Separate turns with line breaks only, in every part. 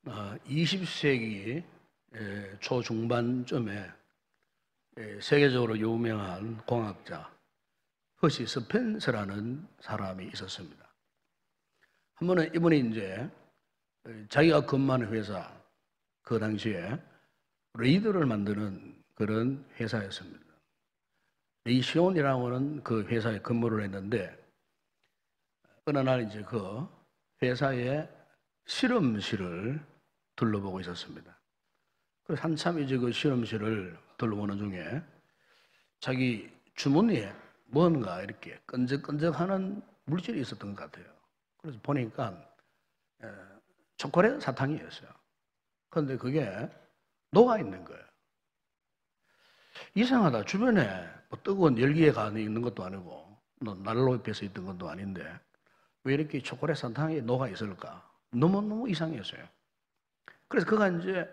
20세기 초중반쯤에 세계적으로 유명한 공학자 허시 스펜서라는 사람이 있었습니다. 한 번은 이분이 이제 자기가 근무하는 회사, 그 당시에 레이더를 만드는 그런 회사였습니다. 레이시온이라고 하는 그 회사에 근무를 했는데, 어느 날 이제 그 회사의 실험실을 둘러보고 있었습니다. 그래서 한참 이제 그 실험실을 둘러보는 중에 자기 주머니에 뭔가 이렇게 끈적끈적하는 물질이 있었던 것 같아요. 그래서 보니까 초콜릿 사탕이었어요. 그런데 그게 녹아 있는 거예요. 이상하다. 주변에 뭐 뜨거운 열기가 있는 것도 아니고 난로 옆에서 있던 것도 아닌데 왜 이렇게 초콜릿 사탕이 녹아 있을까? 너무너무 이상했어요. 그래서 그가 이제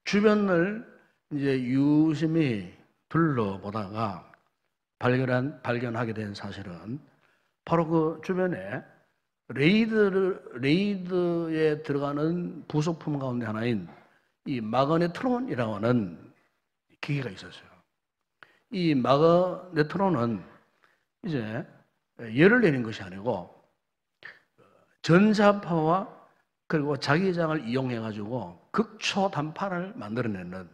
주변을 이제 유심히 둘러보다가 발견하게 된 사실은 바로 그 주변에 레이드에 들어가는 부속품 가운데 하나인 이 마그네트론이라고 하는 기계가 있었어요. 이 마그네트론은 이제 열을 내는 것이 아니고 전자파와 그리고 자기장을 이용해가지고 극초단파를 만들어내는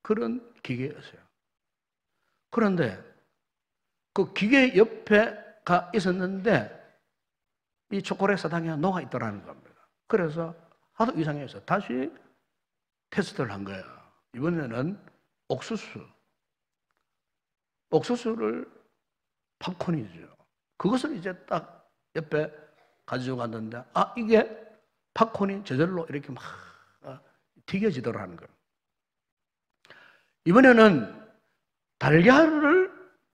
그런 기계였어요. 그런데 그 기계 옆에가 있었는데 이 초콜릿 사탕이 녹아 있더라는 겁니다. 그래서 하도 이상해서 다시 테스트를 한 거예요. 이번에는 옥수수를 팝콘이죠. 그것을 이제 딱 옆에 가지고 갔는데 이게 팝콘이 저절로 이렇게 막 튀겨지더라는 거예요. 이번에는 달걀을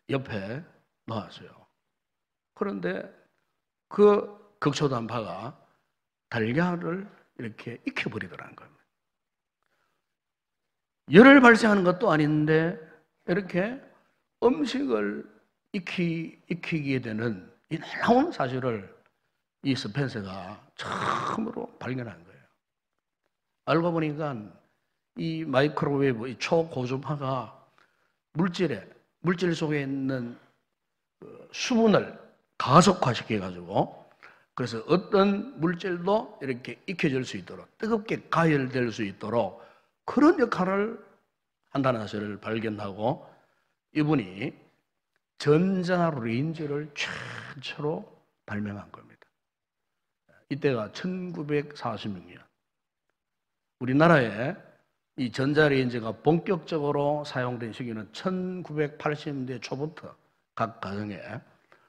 옆에 놓았어요. 그런데 그 극초단파가 달걀을 이렇게 익혀버리더라는 겁니다. 열을 발생하는 것도 아닌데 이렇게 음식을 익히게 되는 이 놀라운 사실을 이 스펜서가 처음으로 발견한 거예요. 알고 보니까 이 마이크로웨이브, 이 초고주파가 물질 속에 있는 수분을 가속화시켜가지고 그래서 어떤 물질도 이렇게 익혀질 수 있도록 뜨겁게 가열될 수 있도록 그런 역할을 한다는 사실을 발견하고 이분이 전자레인지를 최초로 발명한 겁니다. 이때가 1946년. 우리나라에 이 전자레인지가 본격적으로 사용된 시기는 1980년대 초부터 각 가정에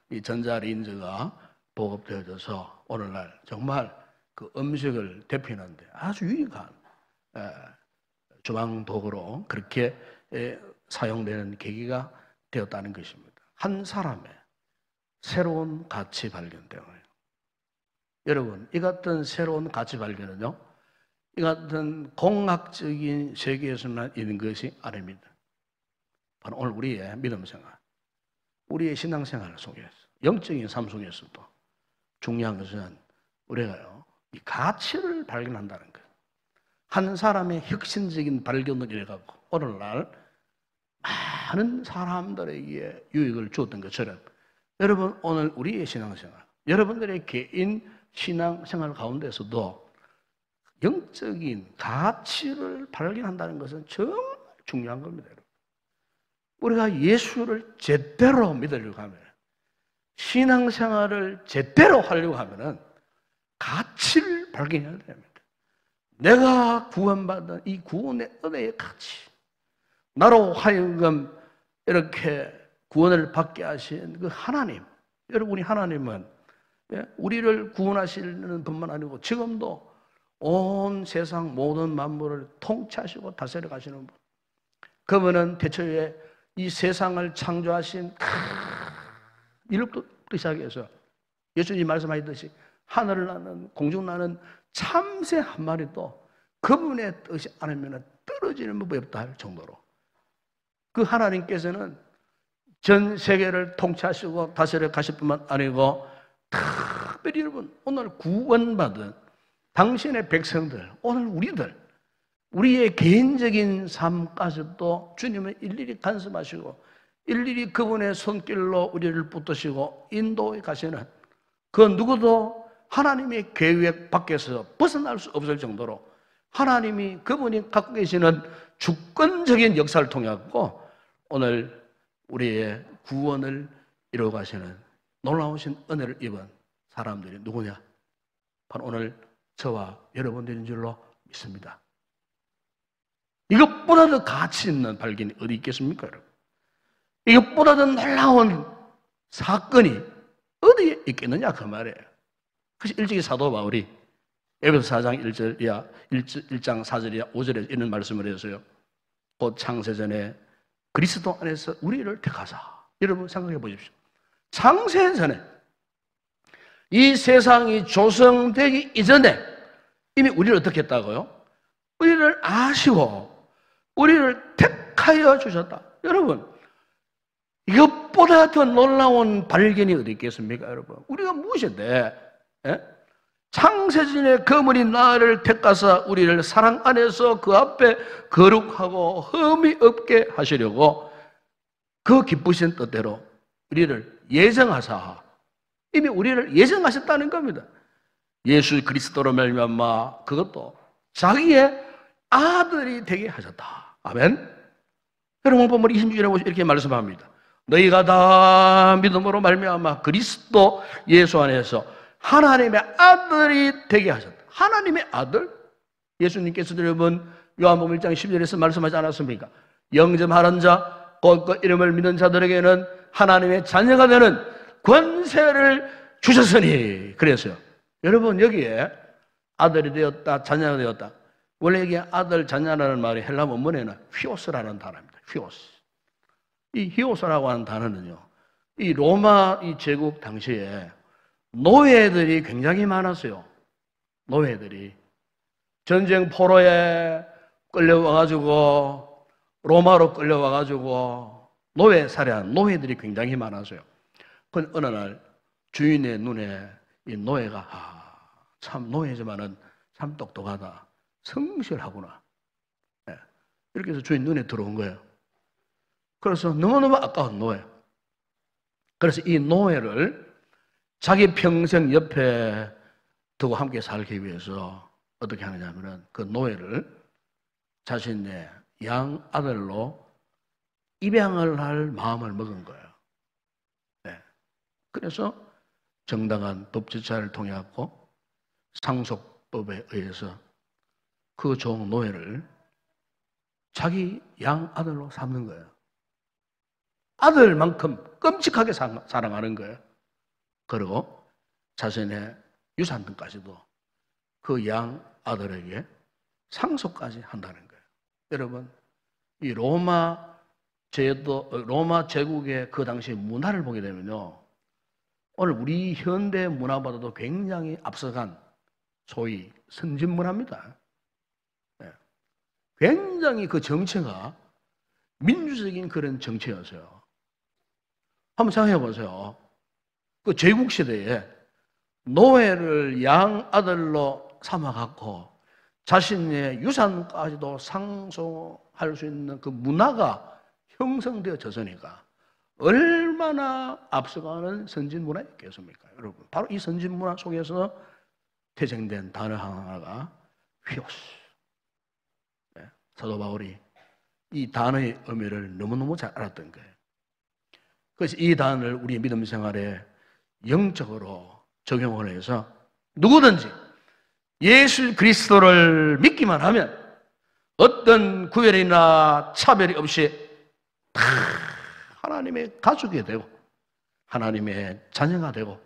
이 전자레인지가 보급되어져서 오늘날 정말 그 음식을 데피는데 아주 유익한 주방 도구로 그렇게 사용되는 계기가 되었다는 것입니다. 한 사람의 새로운 가치 발견 때문에. 여러분, 이 같은 새로운 가치 발견은요, 이 같은 공학적인 세계에서만 있는 것이 아닙니다. 바로 오늘 우리의 믿음생활, 우리의 신앙생활 속에서, 영적인 삶 속에서도 중요한 것은 우리가요, 이 가치를 발견한다는 거예요. 한 사람의 혁신적인 발견을 이래갖고 오늘날 많은 사람들에게 유익을 주었던 것처럼 여러분 오늘 우리의 신앙생활, 여러분들의 개인 신앙생활 가운데서도 영적인 가치를 발견한다는 것은 정말 중요한 겁니다. 여러분. 우리가 예수를 제대로 믿으려고 하면 신앙생활을 제대로 하려고 하면은 가치를 발견해야 됩니다. 내가 구원받은 이 구원의 은혜의 가치, 나로 하여금 이렇게 구원을 받게 하신 그 하나님, 여러분이 하나님은 우리를 구원하시는 분만 아니고 지금도 온 세상 모든 만물을 통치하시고 다스려 가시는 분. 그분은 대초에 이 세상을 창조하신 일부터 시작해서 예수님 말씀하셨듯이 하늘을 나는 공중 나는 참새 한 마리도 그분의 뜻이 아니면 떨어지는 법이 없다 할 정도로 그 하나님께서는 전 세계를 통치하시고 다스려 가실 뿐만 아니고 특별히 여러분 오늘 구원받은 당신의 백성들, 오늘 우리의 개인적인 삶까지도 주님은 일일이 간섭하시고 일일이 그분의 손길로 우리를 붙드시고 인도해 가시는 그 누구도 하나님의 계획 밖에서 벗어날 수 없을 정도로 하나님이 그분이 갖고 계시는 주권적인 역사를 통해 갖고 오늘 우리의 구원을 이루어 가시는 놀라우신 은혜를 입은 사람들이 누구냐? 바로 오늘 저와 여러분들인 줄로 믿습니다. 이것보다 더 가치 있는 발견이 어디 있겠습니까, 여러분? 이것보다 더 놀라운 사건이 어디에 있겠느냐 그 말이에요. 그래서 일찍이 사도 바울이 에베소 4장 1장 4절이야 5절에 이런 말씀을 해서요. 곧 창세전에 그리스도 안에서 우리를 택하사. 여러분 생각해 보십시오. 창세전에 이 세상이 조성되기 이전에 이미 우리를 어떻게 했다고요? 우리를 아시고 우리를 택하여 주셨다. 여러분, 이것보다 더 놀라운 발견이 어디 있겠습니까, 여러분? 우리가 무엇인데? 창세전에 그분이 나를 택하사 우리를 사랑 안에서 그 앞에 거룩하고 흠이 없게 하시려고 그 기쁘신 뜻대로 우리를 예정하사 이미 우리를 예정하셨다는 겁니다. 예수 그리스도로 말미암아 그것도 자기의 아들이 되게 하셨다. 아멘. 여러분 보면 26절에 이렇게 말씀합니다. 너희가 다 믿음으로 말미암아 그리스도 예수 안에서 하나님의 아들이 되게 하셨다. 하나님의 아들? 예수님께서 여러분 요한복음 1장 10절에서 말씀하지 않았습니까? 영접하는 자, 곧 그 이름을 믿는 자들에게는 하나님의 자녀가 되는 권세를 주셨으니. 그래서요. 여러분 여기에 아들이 되었다, 자녀가 되었다. 원래 이게 아들, 자녀라는 말이 헬라 원문에는 휘오스라는 단어입니다. 휘오스. 이 휘오스라고 하는 단어는요. 이 로마 이 제국 당시에 노예들이 굉장히 많았어요. 노예들이 전쟁 포로에 끌려와가지고 로마로 끌려와가지고 노예 살해한 노예들이 굉장히 많았어요. 그 어느 날 주인의 눈에 이 노예가 참 노예지만은 참 똑똑하다, 성실하구나. 이렇게 해서 주인 눈에 들어온 거예요. 그래서 너무너무 아까운 노예. 그래서 이 노예를 자기 평생 옆에 두고 함께 살기 위해서 어떻게 하느냐면은 그 노예를 자신의 양 아들로 입양을 할 마음을 먹은 거예요. 그래서 정당한 법제차를 통해 갖고 상속법에 의해서 그 종 노예를 자기 양 아들로 삼는 거예요. 아들만큼 끔찍하게 사랑하는 거예요. 그리고 자신의 유산 등까지도 그 양 아들에게 상속까지 한다는 거예요. 여러분, 이 로마 제국의 그 당시 문화를 보게 되면요, 오늘 우리 현대 문화보다도 굉장히 앞서간 소위 선진 문화입니다. 굉장히 그 정체가 민주적인 그런 정체였어요. 한번 생각해 보세요. 그 제국시대에 노예를 양 아들로 삼아갖고 자신의 유산까지도 상속할 수 있는 그 문화가 형성되어졌으니까 얼마나 앞서가는 선진 문화였겠습니까, 여러분? 바로 이 선진 문화 속에서 태생된 단어 하나가 휘오스. 사도 바울이 이 단어의 의미를 너무너무 잘 알았던 거예요. 그래서 이 단어를 우리 믿음 생활에 영적으로 적용을 해서 누구든지 예수 그리스도를 믿기만 하면 어떤 구별이나 차별이 없이 다 하나님의 가족이 되고 하나님의 자녀가 되고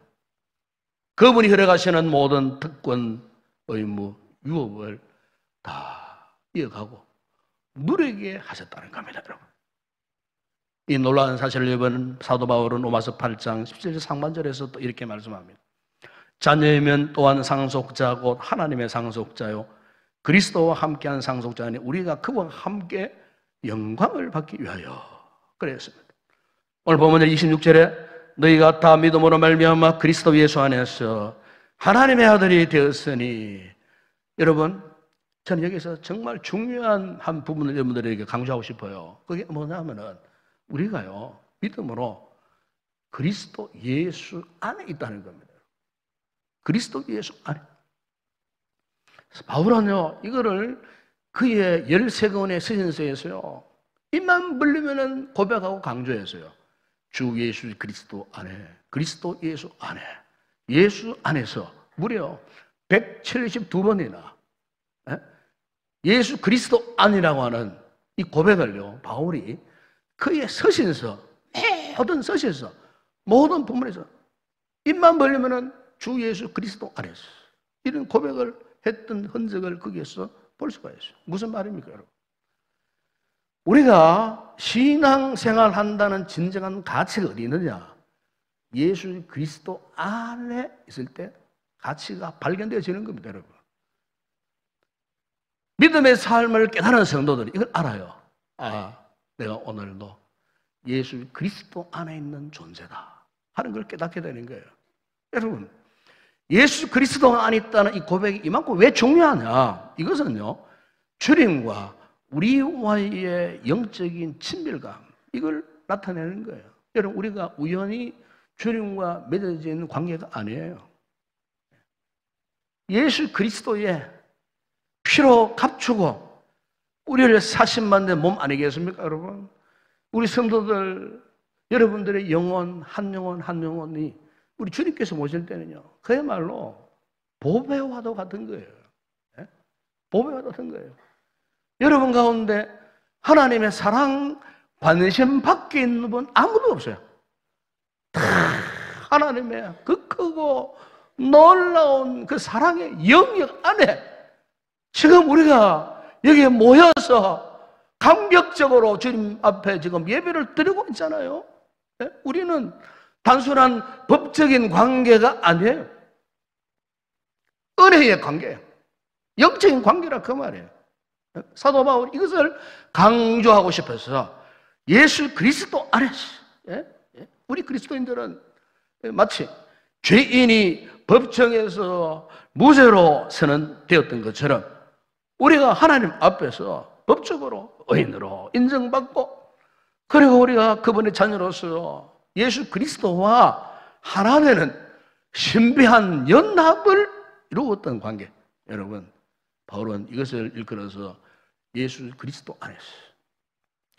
그분이 허락하시는 모든 특권, 의무, 유업을 다 이어가고 누리게 하셨다는 겁니다, 여러분. 이 놀라운 사실을 여러분 사도 바울은 로마서 8장 17절 상반절에서 또 이렇게 말씀합니다. 자녀이면 또한 상속자 곧 하나님의 상속자요 그리스도와 함께한 상속자니 우리가 그와 함께 영광을 받기 위하여 그랬습니다. 오늘 보면 26절에 너희가 다 믿음으로 말미암아 그리스도 예수 안에서 하나님의 아들이 되었으니 여러분, 저는 여기서 정말 중요한 한 부분을 여러분들에게 강조하고 싶어요. 그게 뭐냐면은 우리가요, 믿음으로 그리스도 예수 안에 있다는 겁니다. 그리스도 예수 안에. 바울은요, 이거를 그의 13권의 서신서에서요, 입만 벌리면은 고백하고 강조했어요. 주 예수 그리스도 안에, 그리스도 예수 안에, 예수 안에서 무려 172번이나 예수 그리스도 안이라고 하는 이 고백을요, 바울이 그의 서신서, 모든 서신서, 모든 본문에서 입만 벌리면은 주 예수 그리스도 안에서 이런 고백을 했던 흔적을 거기에서 볼 수가 있어요. 무슨 말입니까, 여러분? 우리가 신앙생활 한다는 진정한 가치가 어디 있느냐? 예수 그리스도 안에 있을 때 가치가 발견되어지는 겁니다, 여러분. 믿음의 삶을 깨달은 성도들이 이걸 알아요. 아, 내가 오늘도 예수 그리스도 안에 있는 존재다 하는 걸 깨닫게 되는 거예요. 여러분, 예수 그리스도 안에 있다는 이 고백이 이만큼 왜 중요하냐? 이것은요, 주님과 우리와의 영적인 친밀감, 이걸 나타내는 거예요. 여러분, 우리가 우연히 주님과 맺어져 있는 관계가 아니에요. 예수 그리스도의 피로 값주고 우리를 사신 된 몸 아니겠습니까, 여러분? 우리 성도들, 여러분들의 영혼, 한 영혼이 우리 주님께서 모실 때는요, 그야말로 보배와도 같은 거예요. 보배와도 같은 거예요. 여러분 가운데 하나님의 사랑 관심 밖에 있는 분 아무도 없어요. 다 하나님의 그 크고 놀라운 그 사랑의 영역 안에 지금 우리가 여기에 모여서 감격적으로 주님 앞에 지금 예배를 드리고 있잖아요. 우리는 단순한 법적인 관계가 아니에요. 은혜의 관계예요. 영적인 관계라 그 말이에요. 사도 바울이 이것을 강조하고 싶어서 예수 그리스도 안에서, 우리 그리스도인들은 마치 죄인이 법정에서 무죄로 선언되었던 것처럼 우리가 하나님 앞에서 법적으로 의인으로 인정받고, 그리고 우리가 그분의 자녀로서 예수 그리스도와 하나 되는 신비한 연합을 이루었던 관계. 여러분, 바울은 이것을 일컬어서 예수 그리스도 안에서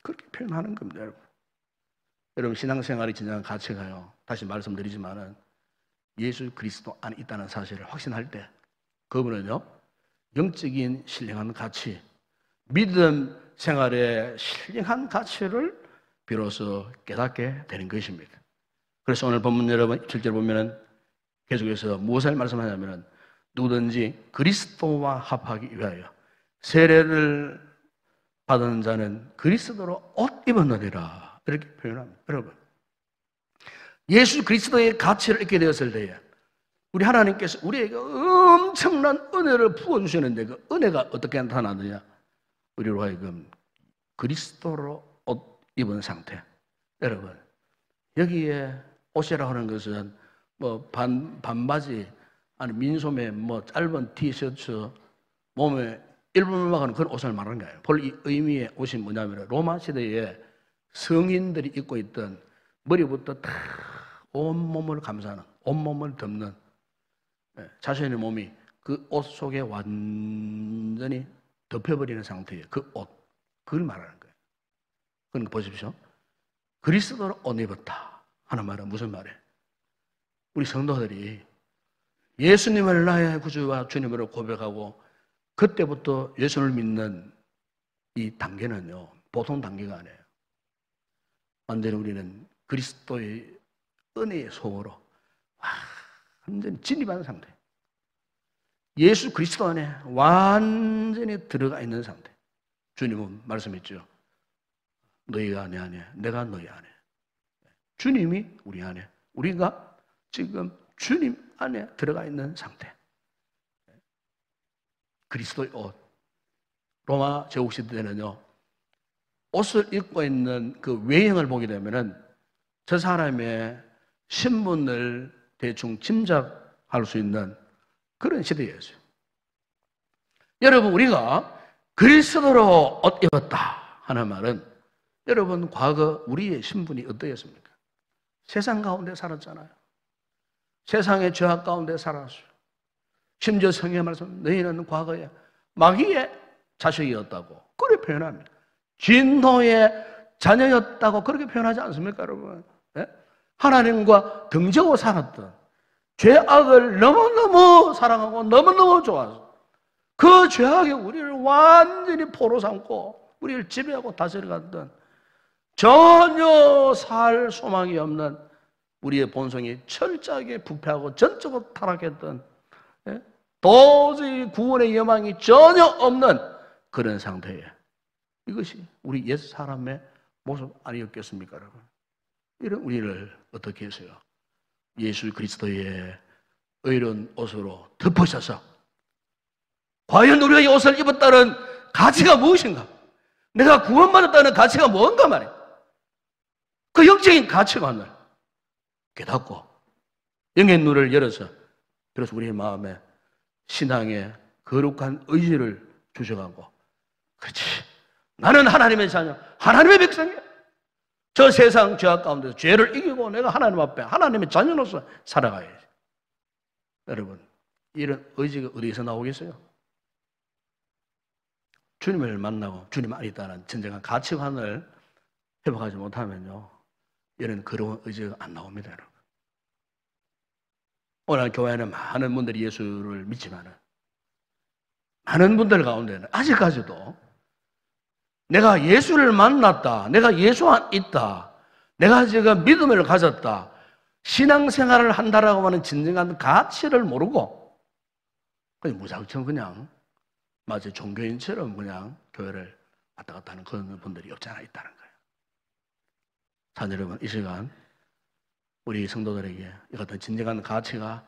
그렇게 표현하는 겁니다, 여러분. 여러분, 신앙생활이 진정한 가치가요, 다시 말씀드리지만은 예수 그리스도 안에 있다는 사실을 확신할 때 그분은요, 영적인 신령한 가치, 믿음 생활의 신령한 가치를 비로소 깨닫게 되는 것입니다. 그래서 오늘 본문 여러분 7절 보면은 계속해서 무엇을 말씀하냐면은 누구든지 그리스도와 합하기 위하여 세례를 받은 자는 그리스도로 옷 입었느니라, 이렇게 표현합니다. 여러분, 예수 그리스도의 가치를 잊게 되었을 때에 우리 하나님께서 우리에게 엄청난 은혜를 부어주시는데 그 은혜가 어떻게 나타나느냐? 우리로 하여금 그리스도로 옷 입은 상태. 여러분, 여기에 옷이라고 하는 것은 뭐 반바지, 아니 민소매, 뭐 짧은 티셔츠, 몸에 일부만 막는 그런 옷을 말하는 거예요. 볼 이 의미의 옷이 뭐냐면 로마 시대에 성인들이 입고 있던 머리부터 다 온몸을 감싸는, 온몸을 덮는, 자신의 몸이 그 옷 속에 완전히 덮여버리는 상태예요. 그 옷, 그걸 말하는 거예요. 그러니까 보십시오. 그리스도로 옷 입었다 하는 말은 무슨 말이에요? 우리 성도들이 예수님을 나의 구주와 주님으로 고백하고 그때부터 예수를 믿는 이 단계는요, 보통 단계가 아니에요. 완전히 우리는 그리스도의 은혜의 속으로 완전히 진입하는 상태. 예수 그리스도 안에 완전히 들어가 있는 상태. 주님은 말씀했죠. 너희가 내 안에, 내가 너희 안에. 주님이 우리 안에, 우리가 지금 주님 안에 들어가 있는 상태. 그리스도의 옷. 로마 제국시대 때는요, 옷을 입고 있는 그 외형을 보게 되면은 저 사람의 신분을 대충 짐작할 수 있는 그런 시대였어요. 여러분, 우리가 그리스도로 옷 입었다 하는 말은, 여러분, 과거 우리의 신분이 어떠했습니까? 세상 가운데 살았잖아요. 세상의 죄악 가운데 살았어요. 심지어 성경의 말씀, 너희는 과거에 마귀의 자식이었다고 그렇게 표현합니다. 진노의 자녀였다고 그렇게 표현하지 않습니까, 여러분? 네? 하나님과 등지고 살았던, 죄악을 너무너무 사랑하고 너무너무 좋아서 그 죄악이 우리를 완전히 포로 삼고 우리를 지배하고 다스려갔던, 전혀 살 소망이 없는 우리의 본성이 철저하게 부패하고 전적으로 타락했던, 도저히 구원의 여망이 전혀 없는 그런 상태에, 이것이 우리 옛 사람의 모습 아니었겠습니까, 여러분? 이런 우리를 어떻게 해서요? 예수 그리스도의 의로운 옷으로 덮으셔서, 과연 우리가 이 옷을 입었다는 가치가 무엇인가? 내가 구원받았다는 가치가 뭔가 말이에요. 그 영적인 가치관을 깨닫고 영의 눈을 열어서, 그래서 우리의 마음에 신앙의 거룩한 의지를 주셔가고, 그렇지, 나는 하나님의 자녀, 하나님의 백성이야. 저 세상 죄악 가운데서 죄를 이기고 내가 하나님 앞에 하나님의 자녀로서 살아가야지. 여러분, 이런 의지가 어디서 나오겠어요? 주님을 만나고 주님 안에 있다는 진정한 가치관을 회복하지 못하면요, 이런 그런 의지가 안 나옵니다, 여러분. 오늘 교회에는 많은 분들이 예수를 믿지만은, 많은 분들 가운데는 아직까지도 내가 예수를 만났다, 내가 예수 안에 있다, 내가 지금 믿음을 가졌다, 신앙생활을 한다라고 하는 진정한 가치를 모르고 그냥 무작정 그냥 마치 종교인처럼 그냥 교회를 왔다 갔다 하는 그런 분들이 없지 않아 있다는 거예요. 자, 여러분, 이 시간 우리 성도들에게 이 같은 진정한 가치가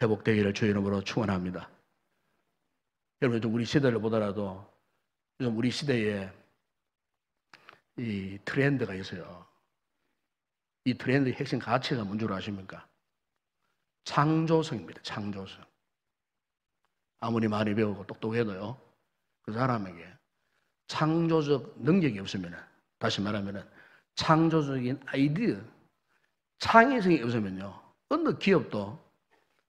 회복되기를 주의 이름으로 축원합니다. 여러분, 좀 우리 시대를 보더라도 요즘 우리 시대에 이 트렌드가 있어요. 이 트렌드의 핵심 가치가 뭔 줄 아십니까? 창조성입니다. 창조성. 아무리 많이 배우고 똑똑해도요, 그 사람에게 창조적 능력이 없으면, 다시 말하면 창조적인 아이디어, 창의성이 없으면요, 어느 기업도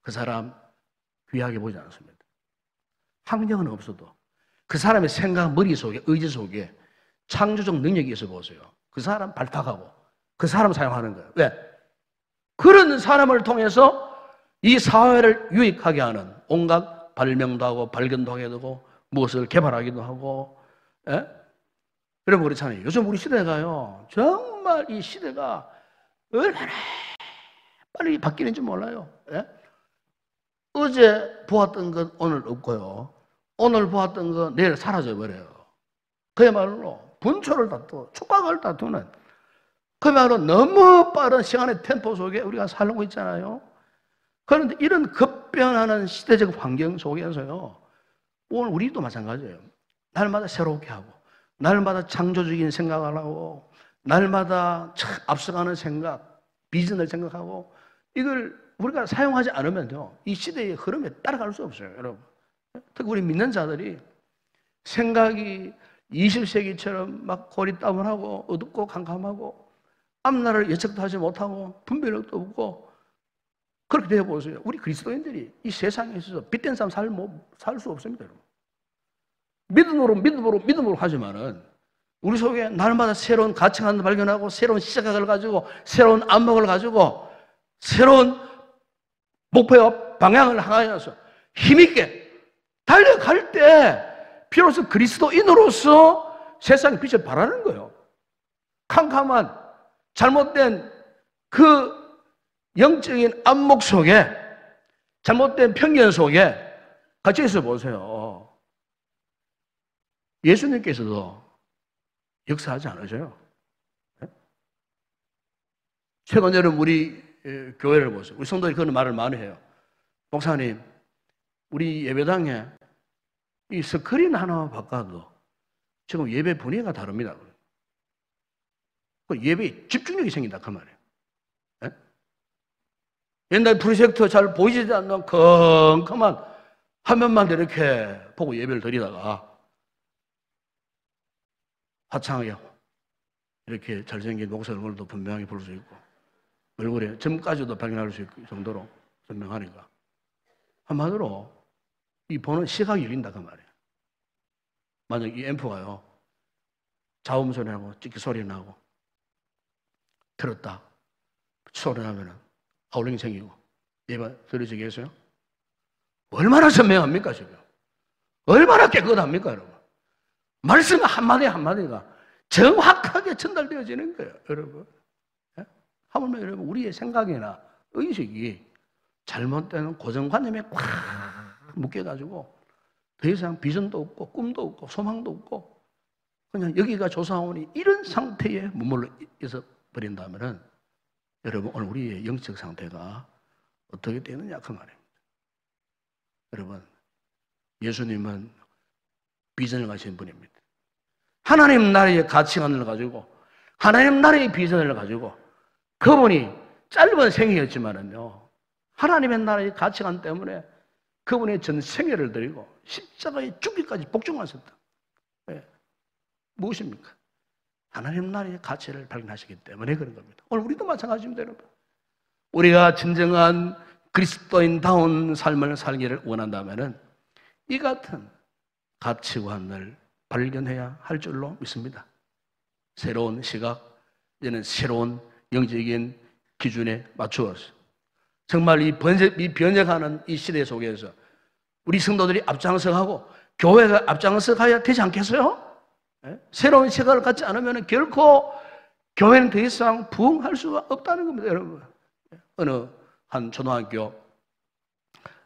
그 사람 귀하게 보지 않습니다. 환경은 없어도 그 사람의 생각, 머릿속에, 의지 속에 창조적 능력이 있어 보세요. 그 사람 발탁하고 그 사람 사용하는 거예요. 왜? 그런 사람을 통해서 이 사회를 유익하게 하는 온갖 발명도 하고 발견도 하게 되고 무엇을 개발하기도 하고, 예? 여러분 그렇잖아요. 요즘 우리 시대가요, 정말 이 시대가 얼마나 빨리 바뀌는지 몰라요. 예? 어제 보았던 건 오늘 없고요, 오늘 보았던 건 내일 사라져버려요. 그야말로 분초를 다투고 촉각을 다투는, 그야말로 너무 빠른 시간의 템포 속에 우리가 살고 있잖아요. 그런데 이런 급변하는 시대적 환경 속에서요, 오늘 우리도 마찬가지예요. 날마다 새롭게 하고, 날마다 창조적인 생각을 하고, 날마다 앞서가는 생각, 비전을 생각하고, 이걸 우리가 사용하지 않으면요, 이 시대의 흐름에 따라갈 수 없어요, 여러분. 특히 우리 믿는 자들이 생각이 20세기처럼 막 고리따분하고 어둡고 캄캄하고 앞날을 예측도 하지 못하고 분별력도 없고 그렇게 되어보세요. 우리 그리스도인들이 이 세상에 있어서 빛된 삶 살 수 없습니다, 여러분. 믿음으로 하지만은 우리 속에 날마다 새로운 가치관을 발견하고 새로운 시각을 가지고 새로운 안목을 가지고 새로운 목표와 방향을 향하여서 힘있게 달려갈 때 비로소 그리스도인으로서 세상의 빛을 발하는 거예요. 캄캄한 잘못된 그 영적인 안목 속에, 잘못된 편견 속에 갇혀 있어 보세요. 예수님께서도 역사하지 않으셔요. 최근 여름 우리 교회를 보세요. 우리 성도들이 그런 말을 많이 해요. 목사님, 우리 예배당에 이 스크린 하나 바꿔도 지금 예배 분위기가 다릅니다. 그 예배에 집중력이 생긴다 그 말이에요. 옛날 프로젝터 잘 보이지 않는 컴컴한 화면만 이렇게 보고 예배를 드리다가 화창하게 이렇게 잘생긴 목사 얼굴도 분명히 볼 수 있고 얼굴에 점까지도 발견할 수 있을 정도로 선명하니까 한마디로 이 보는 시각이 열린다 그 말이에요. 만약 이 앰프가요 자음 소리 나고 찍기 소리 나고 틀었다 소리 나면은 아울링이 생기고 예배 들으시겠어요? 얼마나 선명합니까 지금? 얼마나 깨끗합니까 여러분? 말씀 한마디 한마디가 정확하게 전달되어지는 거예요 여러분. 예? 하물며 여러분 우리의 생각이나 의식이 잘못된 고정관념에 꽉 묶여가지고 더 이상 비전도 없고 꿈도 없고 소망도 없고 그냥 여기가 조사오니 이런 상태에 머물러 있어 버린다면은 여러분 오늘 우리의 영적 상태가 어떻게 되느냐 그 말입니다. 여러분 예수님은 비전을 가진 분입니다. 하나님 나라의 가치관을 가지고 하나님 나라의 비전을 가지고 그분이 짧은 생애였지만은요 하나님의 나라의 가치관 때문에 그분의 전 생애를 드리고 십자가에 죽기까지 복종하셨다. 네. 무엇입니까? 하나님 나라의 가치를 발견하시기 때문에 그런 겁니다. 오늘 우리도 마찬가지입니다 여러분. 우리가 진정한 그리스도인다운 삶을 살기를 원한다면 이 같은 가치관을 발견해야 할 줄로 믿습니다. 새로운 시각, 이제는 새로운 영적인 기준에 맞추어서 정말 이 변해가는 이 시대 속에서 우리 성도들이 앞장서가고 교회가 앞장서가야 되지 않겠어요? 네? 새로운 시각을 갖지 않으면 결코 교회는 더 이상 부흥할 수가 없다는 겁니다 여러분. 어느 한 초등학교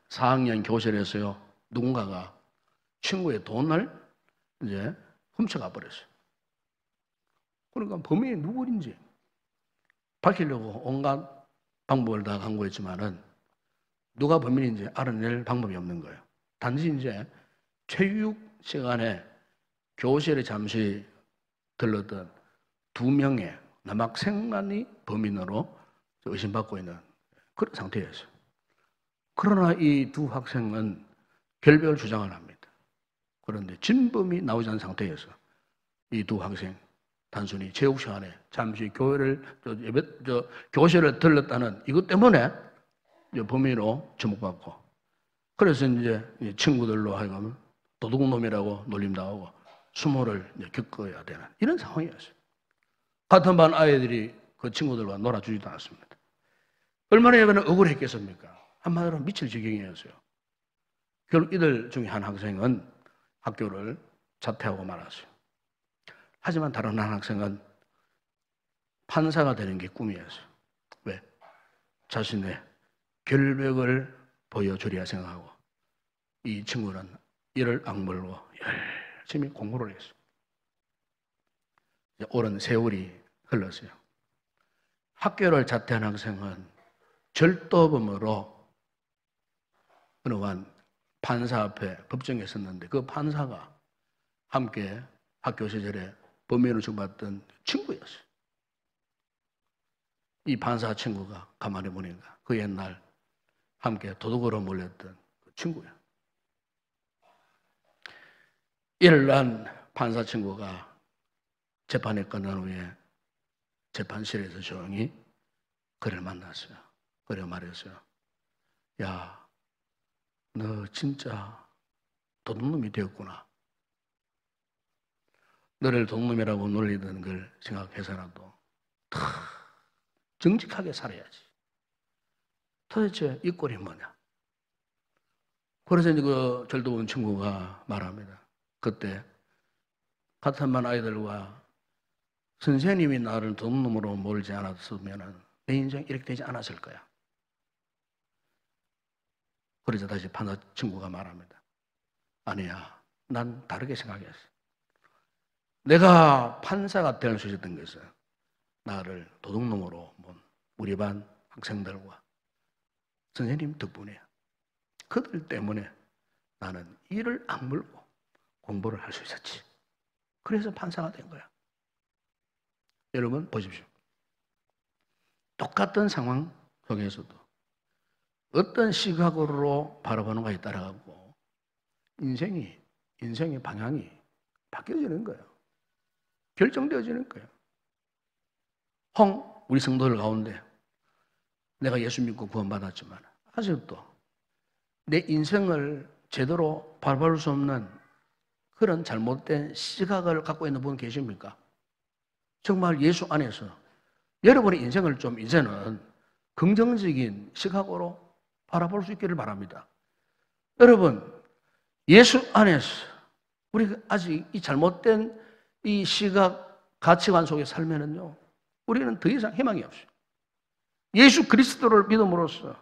4학년 교실에서요 누군가가 친구의 돈을 이제 훔쳐가 버렸어요. 그러니까 범인이 누구인지 밝히려고 온갖 방법을 다 강구했지만은 누가 범인인지 알아낼 방법이 없는 거예요. 단지 이제 체육 시간에 교실에 잠시 들렀던 2명의 남학생만이 범인으로 의심받고 있는 그런 상태였어요. 그러나 이 두 학생은 결백을 주장을 합니다. 그런데 진범이 나오지 않은 상태에서 이 두 학생 단순히 체육 시간에 잠시 교실을 들렀다는 이것 때문에 이제 범인으로 지목받고 그래서 이제 친구들로 하여금 도둑놈이라고 놀림당하고 수모를 겪어야 되는 이런 상황이었어요. 같은 반 아이들이 그 친구들과 놀아주지도 않았습니다. 얼마나 얘는 억울했겠습니까? 한마디로 미칠 지경이었어요. 결국 이들 중에 한 학생은 학교를 자퇴하고 말았어요. 하지만 다른 한 학생은 판사가 되는 게 꿈이었어요. 왜? 자신의 결백을 보여주리라 생각하고 이 친구는 이를 악물고 열심히 공부를 했어요. 오랜 세월이 흘렀어요. 학교를 자퇴한 학생은 절도범으로 어느 한 판사 앞에 법정에 섰는데 그 판사가 함께 학교 시절에 범인으로 처벌받던 친구였어요. 이 판사 친구가 가만히 보니까 그 옛날 함께 도둑으로 몰렸던 그 친구야. 이를 난 판사 친구가 재판이 끝난 후에 재판실에서 조용히 그를 만났어요. 그래 말했어요. 야, 너 진짜 도둑놈이 되었구나. 너를 도둑놈이라고 놀리던 걸 생각해서라도 다 정직하게 살아야지. 도대체 이 꼴이 뭐냐? 그래서 이제 그 절도범 친구가 말합니다. 그때 같은 반 아이들과 선생님이 나를 도둑놈으로 몰지 않았으면 내 인생 이렇게 되지 않았을 거야. 그래서 다시 판사 친구가 말합니다. 아니야, 난 다르게 생각했어. 내가 판사가 될 수 있었던 것은 나를 도둑놈으로 본 우리 반 학생들과 선생님 덕분이야. 그들 때문에 나는 이를 악물고 공부를 할 수 있었지. 그래서 판사가 된 거야. 여러분 보십시오. 똑같은 상황 속에서도 어떤 시각으로 바라보는가에 따라 가지고 인생의 방향이 바뀌어지는 거예요. 결정되어지는 거예요. 우리 성도들 가운데 내가 예수 믿고 구원받았지만 아직도 내 인생을 제대로 바라볼 수 없는 그런 잘못된 시각을 갖고 있는 분 계십니까? 정말 예수 안에서 여러분의 인생을 좀 이제는 긍정적인 시각으로 바라볼 수 있기를 바랍니다. 여러분, 예수 안에서 우리가 아직 이 잘못된 이 시각, 가치관 속에 살면은요, 우리는 더 이상 희망이 없어요. 예수 그리스도를 믿음으로써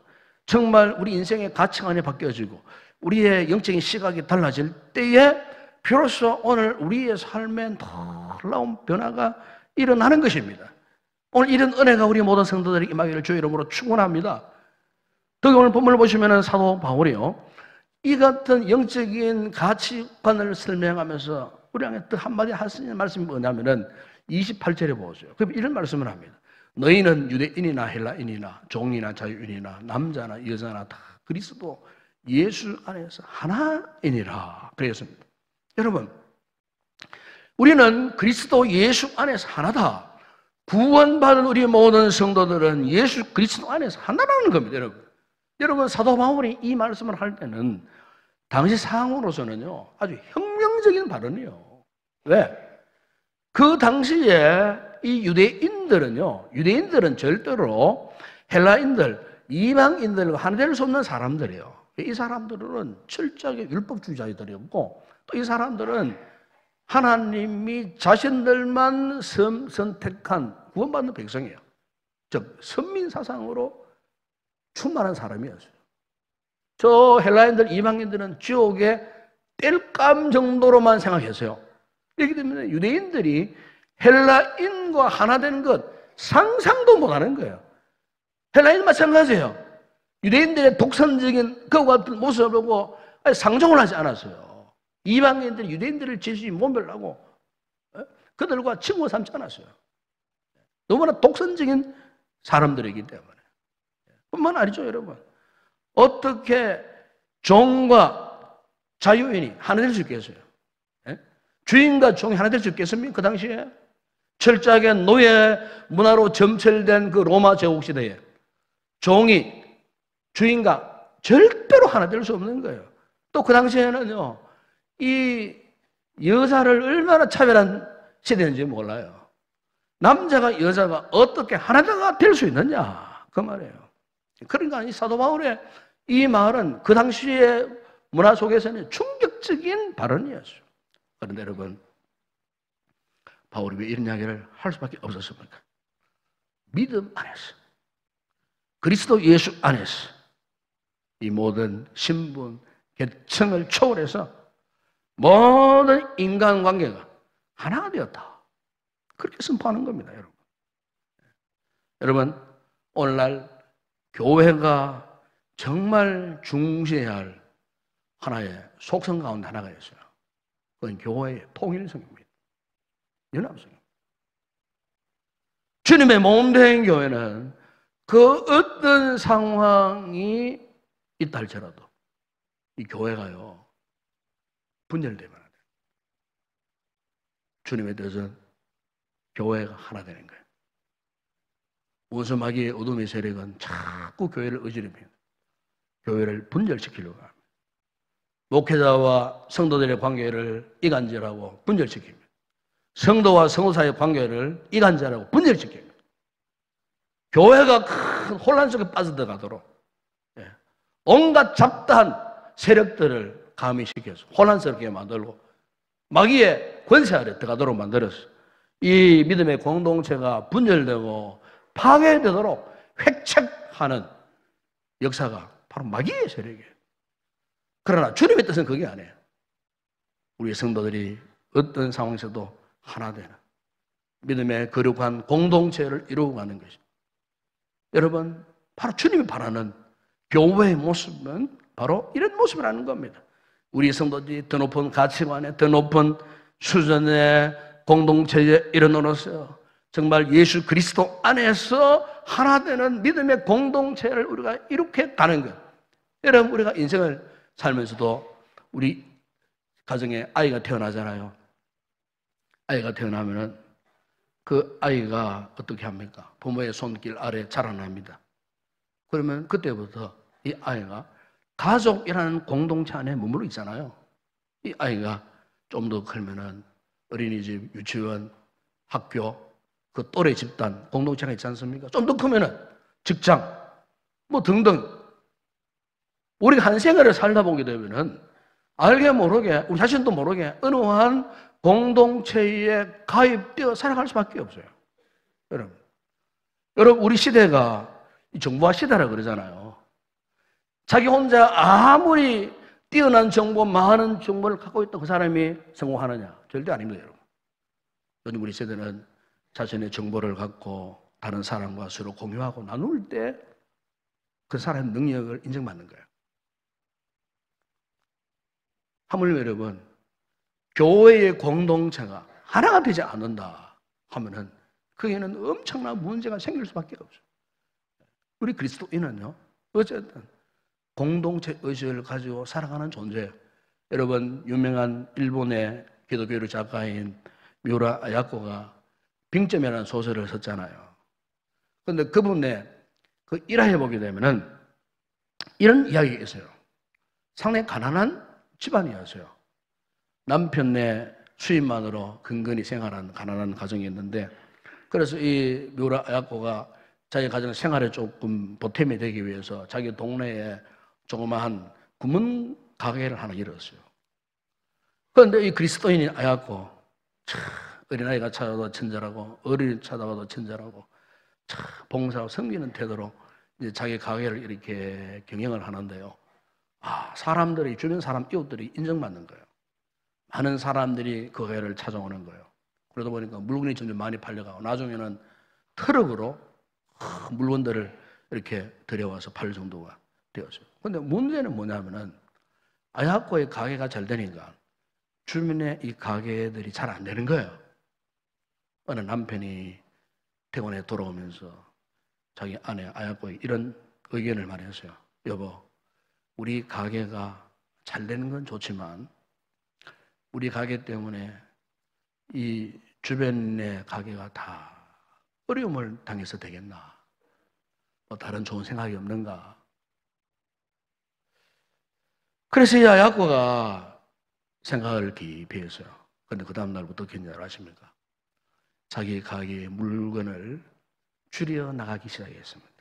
정말 우리 인생의 가치관이 바뀌어지고 우리의 영적인 시각이 달라질 때에 비로소 오늘 우리의 삶에 놀라운 변화가 일어나는 것입니다. 오늘 이런 은혜가 우리 모든 성도들이 임하기를 주의 이름으로 축원합니다. 특히 오늘 본문을 보시면 사도 바울이요, 이 같은 영적인 가치관을 설명하면서 우리에게 한마디 하시는 말씀이 뭐냐면은 28절에 보세요. 그럼 이런 말씀을 합니다. 너희는 유대인이나 헬라인이나 종이나 자유인이나 남자나 여자나 다 그리스도 예수 안에서 하나이니라 그랬습니다. 여러분, 우리는 그리스도 예수 안에서 하나다. 구원받은 우리 모든 성도들은 예수 그리스도 안에서 하나라는 겁니다. 여러분 사도 바울이 이 말씀을 할 때는 당시 상황으로서는요 아주 혁명적인 발언이에요. 왜? 그 당시에 이 유대인들은 절대로 헬라인들, 이방인들과 하나 될 수 없는 사람들이에요. 이 사람들은 철저하게 율법주의자들이었고 또 이 사람들은 하나님이 자신들만 선택한 구원받는 백성이에요. 즉 선민사상으로 충만한 사람이었어요. 저 헬라인들, 이방인들은 지옥에 뗄감 정도로만 생각했어요. 그렇기 때문에 유대인들이 헬라인과 하나 되는 것 상상도 못하는 거예요. 헬라인 마찬가지예요. 유대인들의 독선적인 그와 같은 모습을 보고 상종을 하지 않았어요. 이방인들이 유대인들을 제시 몸별하고 그들과 친구 삼지 않았어요. 너무나 독선적인 사람들이기 때문에. 뿐만 아니죠, 여러분. 어떻게 종과 자유인이 하나 될 수 있겠어요? 주인과 종이 하나 될 수 있겠습니까? 그 당시에 철저하게 노예 문화로 점철된 그 로마 제국 시대에 종이 주인과 절대로 하나 될 수 없는 거예요. 또 그 당시에는요, 이 여자를 얼마나 차별한 시대인지 몰라요. 남자가 여자가 어떻게 하나가 될 수 있느냐, 그 말이에요. 그러니까 이 사도 바울의 이 말은 그 당시의 문화 속에서는 충격적인 발언이었어요. 그런데 여러분, 바울이 왜 이런 이야기를 할 수밖에 없었습니까? 믿음 안에서, 그리스도 예수 안에서 이 모든 신분, 계층을 초월해서 모든 인간관계가 하나가 되었다. 그렇게 선포하는 겁니다, 여러분. 여러분, 오늘날 교회가 정말 중시해야 할 하나의 속성 가운데 하나가 있어요. 그건 교회의 통일성입니다. 연합성입니다. 주님의 몸된 교회는 그 어떤 상황이 있다 할지라도 이 교회가요 분열되면 안 돼요. 주님의 뜻은 교회가 하나 되는 거예요. 원수마귀의 어둠의 세력은 자꾸 교회를 어지럽힙니다. 교회를 분열시키려고 합니다. 목회자와 성도들의 관계를 이간질하고 분열시킵니다. 성도와 성도 사이의 관계를 이간질하고 분열시킵니다. 교회가 큰 혼란 속에 빠져들어가도록 온갖 잡다한 세력들을 가미시켜서 혼란스럽게 만들고 마귀의 권세 아래 들어가도록 만들어서 이 믿음의 공동체가 분열되고 파괴되도록 획책하는 역사가 바로 마귀의 세력이에요. 그러나 주님의 뜻은 그게 아니에요. 우리 성도들이 어떤 상황에서도 하나 되는 믿음의 거룩한 공동체를 이루고 가는 것입니다. 여러분, 바로 주님이 바라는 교회의 모습은 바로 이런 모습이라는 겁니다. 우리 성도들이 더 높은 가치관에, 더 높은 수준의 공동체에 이르노로서 정말 예수 그리스도 안에서 하나 되는 믿음의 공동체를 우리가 이렇게 가는 것. 여러분, 우리가 인생을 살면서도 우리 가정에 아이가 태어나잖아요. 아이가 태어나면은 그 아이가 어떻게 합니까? 부모의 손길 아래 자라납니다. 그러면 그때부터 이 아이가 가족이라는 공동체 안에 머물러 있잖아요. 이 아이가 좀 더 크면은 어린이집, 유치원, 학교, 그 또래 집단, 공동체가 있지 않습니까? 좀 더 크면은 직장, 뭐 등등. 우리가 한 생활을 살다 보게 되면은 알게 모르게, 우리 자신도 모르게 어느 한 공동체에 가입되어 살아갈 수밖에 없어요. 여러분, 우리 시대가 정보화 시대라 그러잖아요. 자기 혼자 아무리 뛰어난 정보, 많은 정보를 갖고 있다 그 사람이 성공하느냐? 절대 아닙니다, 여러분. 요즘 우리 세대는 자신의 정보를 갖고 다른 사람과 서로 공유하고 나눌 때 그 사람의 능력을 인정받는 거예요. 하물며 여러분, 교회의 공동체가 하나가 되지 않는다 하면은 거기에는 엄청난 문제가 생길 수밖에 없어요. 우리 그리스도인은요, 어쨌든 공동체 의식을 가지고 살아가는 존재예요. 여러분, 유명한 일본의 기독교 작가인 뮤라 아야코가 빙점이라는 소설을 썼잖아요. 그런데 그분의 그 일화에 보게 되면은 이런 이야기가 있어요. 상당히 가난한 집안이었어요. 남편의 수입만으로 근근히 생활하는 가난한 가정이었는데, 그래서 이 뮤라 아야코가 자기 가정 생활에 조금 보탬이 되기 위해서 자기 동네에 조그마한 구문 가게를 하나 열었어요. 그런데 이 그리스도인인 아야코, 어린아이가 찾아도 친절하고 어린이 찾아와도 친절하고 봉사하고 섬기는 태도로 이제 자기 가게를 이렇게 경영을 하는데요. 사람들이, 주변 사람, 이웃들이 인정받는 거예요. 많은 사람들이 그 가게를 찾아오는 거예요. 그러다 보니까 물건이 점점 많이 팔려가고 나중에는 트럭으로 물건들을 이렇게 들여와서 팔 정도가 되었어요. 그런데 문제는 뭐냐면은 아야코의 가게가 잘 되니까 주변의 이 가게들이 잘 안 되는 거예요. 어느 남편이 퇴근해 돌아오면서 자기 아내 아야코에 이런 의견을 말했어요. 여보, 우리 가게가 잘 되는 건 좋지만 우리 가게 때문에 이 주변의 가게가 다 어려움을 당해서 되겠나? 뭐 다른 좋은 생각이 없는가? 그래서 이 아야코가 생각을 깊이 했어요. 그런데 그 다음날부터 어떻게 했냐고 아십니까? 자기 가게의 물건을 줄여 나가기 시작했습니다.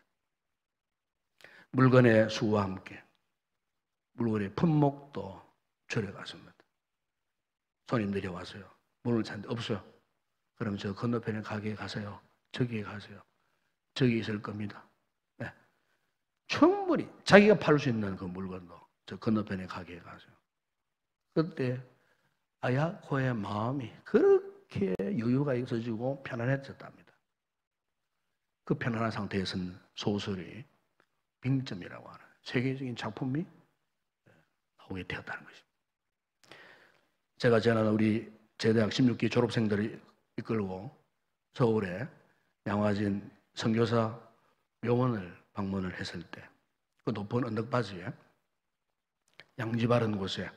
물건의 수와 함께 물건의 품목도 줄여갔습니다. 손님들이 와서요. 문을 찾는데 없어요. 그럼 저 건너편에 가게에 가세요. 저기에 가세요. 저기 있을 겁니다. 네. 충분히 자기가 팔 수 있는 그 물건도 저 건너편에 가게에 가세요. 그때 아야코의 마음이 그렇게 여유가 있어지고 편안해졌답니다. 그 편안한 상태에서는 소설이 빙점이라고 하는 세계적인 작품이 나오게 되었다는 것입니다. 제가 지난 우리 제대학 16기 졸업생들을 이끌고 서울에 양화진 선교사 묘원을 방문을 했을 때 그 높은 언덕바지에 양지 바른 곳에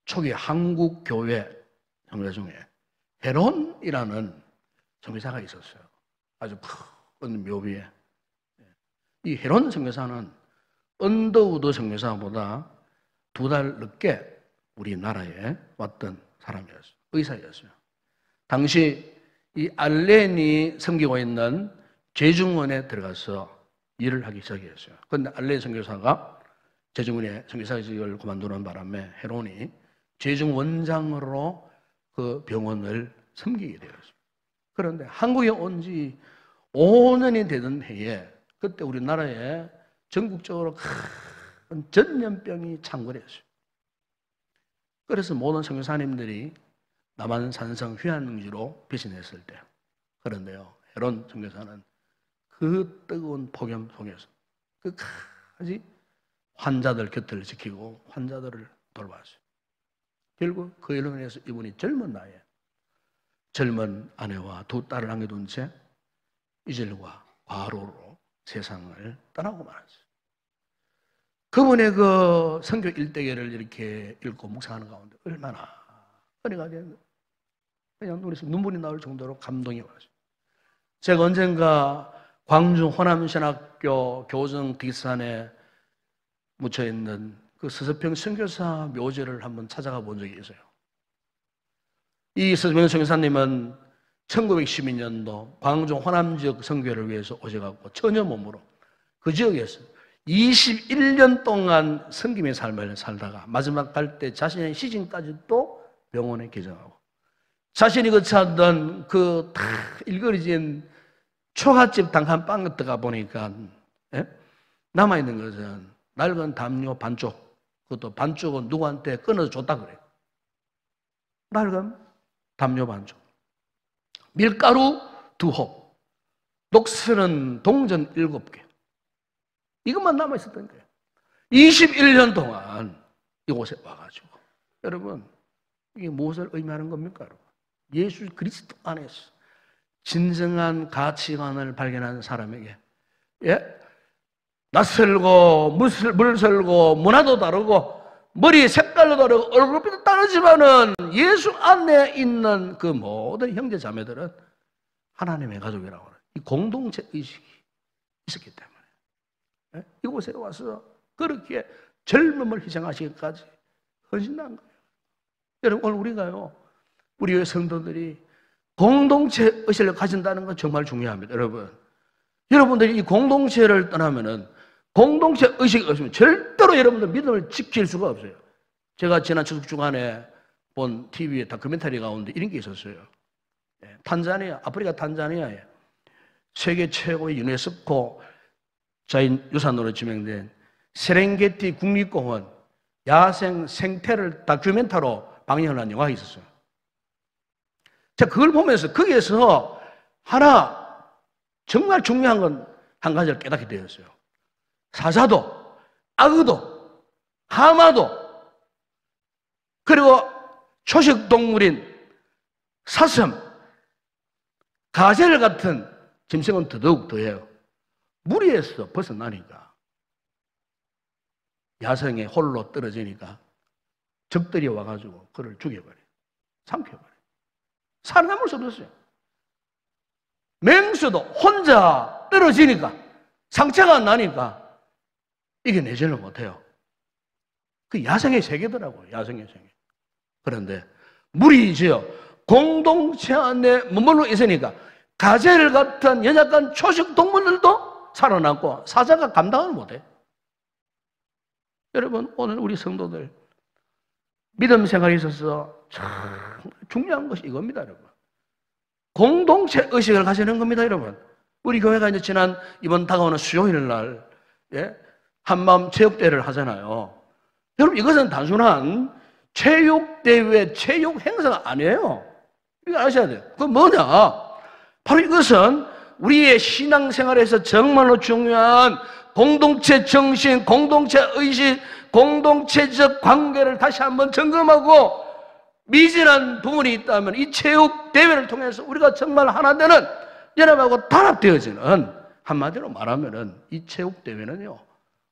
초기 한국 교회 선교사 중에 헤론이라는 선교사가 있었어요. 아주 큰 묘비에. 이 헤론 선교사는 언더우드 선교사보다 2달 늦게 우리나라에 왔던 사람이었어요. 의사였어요. 당시 이 알렌이 섬기고 있는 제중원에 들어가서 일을 하기 시작했어요. 그런데 알렌 선교사가 제중원의 선교사직을 그만두는 바람에 헤론이 제중원장으로 그 병원을 섬기게 되었어요. 그런데 한국에 온 지 5년이 되던 해에 그때 우리나라에 전국적으로 큰 전염병이 창궐했어요. 그래서 모든 선교사님들이 남한산성 휴양지로 배신했을 때, 그런데요, 헤론 선교사는 그 뜨거운 폭염 속에서 끝까지 환자들 곁을 지키고 환자들을 돌봤어요. 결국 그 일로 인해서 이분이 젊은 나이에 젊은 아내와 2 딸을 남겨둔 채 이절과 과로로 세상을 떠나고 말았어요. 그분의 그 선교 일대기를 이렇게 읽고 묵상하는 가운데 얼마나 은혜가 되었는지 그냥 눈물이 나올 정도로 감동이 왔어요. 제가 언젠가 광주 호남신학교 교정 뒷산에 묻혀있는 그 서서평 선교사 묘지를 한번 찾아가 본 적이 있어요. 이 서서평 선교사님은 1912년도 광주 호남 지역 선교를 위해서 오셔갖고 전혀 몸으로 그 지역에서 21년 동안 섬김의 삶을 살다가 마지막 갈 때 자신의 시신까지도 병원에 개정하고 자신이 그 찾던 그 다 일그러진 초가집 단칸 빵 들어가 보니까 남아있는 것은 낡은 담요 반쪽, 그것도 반쪽은 누구한테 끊어서 줬다 그래요. 낡은 담요 반쪽, 밀가루 2홉, 녹슬은 동전 7개, 이것만 남아있었던 거예요. 21년 동안 이곳에 와가지고 여러분 이게 무엇을 의미하는 겁니까? 여러분? 예수 그리스도 안에서 진정한 가치관을 발견한 사람에게 낯설고 물설고 문화도 다르고 머리 색깔도 다르고 얼굴빛도 다르지만은 예수 안에 있는 그 모든 형제 자매들은 하나님의 가족이라고 하는 이 공동체 의식이 있었기 때문에 이곳에 와서 그렇게 젊음을 희생하시기까지 헌신한 거예요. 여러분 오늘 우리가요, 우리의 성도들이 공동체 의식을 가진다는 건 정말 중요합니다. 여러분들이 이 공동체를 떠나면은 공동체 의식이 없으면 절대로 여러분들 믿음을 지킬 수가 없어요. 제가 지난 추석 주간에 본 TV에 다큐멘터리 가운데 이런 게 있었어요. 탄자니아, 아프리카 탄자니아에 세계 최고의 유네스코 자연유산으로 지명된 세렝게티 국립공원 야생 생태를 다큐멘터리로 방영을 한 영화가 있었어요. 제가 그걸 보면서 거기에서 하나 정말 중요한 건 한 가지를 깨닫게 되었어요. 사자도, 악어도, 하마도, 그리고 초식동물인 사슴, 가젤 같은 짐승은 더더욱 더해요. 무리에서 벗어나니까, 야생에 홀로 떨어지니까 적들이 와가지고 그를 죽여버려요. 삼켜버려요. 살아남을 수 없었어요. 맹수도 혼자 떨어지니까, 상처가 나니까 이겨내지를 못해요. 그 야생의 세계더라고요. 야생의 세계. 그런데 무리지요, 공동체 안에 머물러 있으니까 가젤 같은 연약한 초식 동물들도 살아남고 사자가 감당을 못해요. 여러분 오늘 우리 성도들 믿음 생활에 있어서 참 중요한 것이 이겁니다. 여러분 공동체 의식을 가지는 겁니다. 여러분 우리 교회가 이제 이번 다가오는 수요일 날 한마음 체육대회를 하잖아요. 여러분 이것은 단순한 체육대회, 체육 행사가 아니에요. 이거 아셔야 돼요. 그건 뭐냐? 바로 이것은 우리의 신앙생활에서 정말로 중요한 공동체 정신, 공동체 의식, 공동체적 관계를 다시 한번 점검하고 미진한 부분이 있다면 이 체육대회를 통해서 우리가 정말 하나 되는 연합하고 단합되어지는, 한마디로 말하면 이 체육대회는요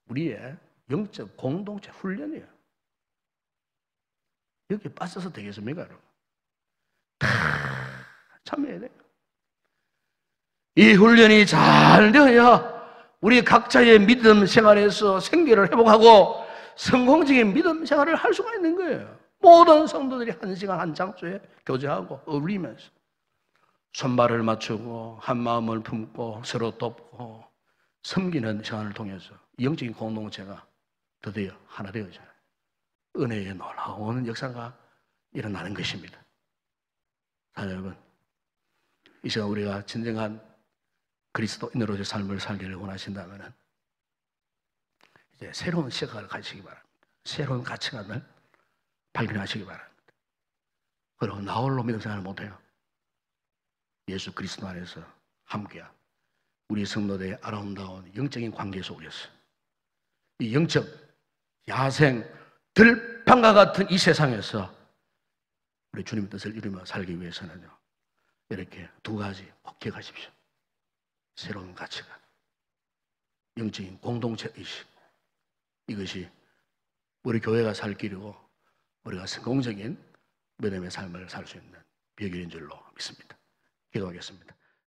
우리의 영적 공동체 훈련이에요. 여기에 빠져서 되겠습니까 여러분? 다 참여해야 돼요. 이 훈련이 잘 되어야 우리 각자의 믿음 생활에서 생계를 회복하고 성공적인 믿음 생활을 할 수가 있는 거예요. 모든 성도들이 한 시간 한 장소에 교제하고 어울리면서 손발을 맞추고 한 마음을 품고 서로 돕고 섬기는 시간을 통해서 영적인 공동체가 드디어 하나 되어져요. 은혜의 놀라운 역사가 일어나는 것입니다. 자, 여러분 이 시간 우리가 진정한 그리스도인으로의 삶을 살기를 원하신다면 이제 새로운 시각을 가지시기 바랍니다. 새로운 가치관을 발견하시기 바랍니다. 그리고 나 홀로 믿음 생활을 못해요. 예수 그리스도 안에서 함께한 우리 성도들의 아름다운 영적인 관계 속에서 이 영적 야생 들판과 같은 이 세상에서 우리 주님의 뜻을 이루며 살기 위해서는요 이렇게 두 가지 꼭 기억하십시오. 새로운 가치관, 영적인 공동체 의식, 이것이 우리 교회가 살 길이고 우리가 성공적인 믿음의 삶을 살 수 있는 비결인 줄로 믿습니다. 기도하겠습니다.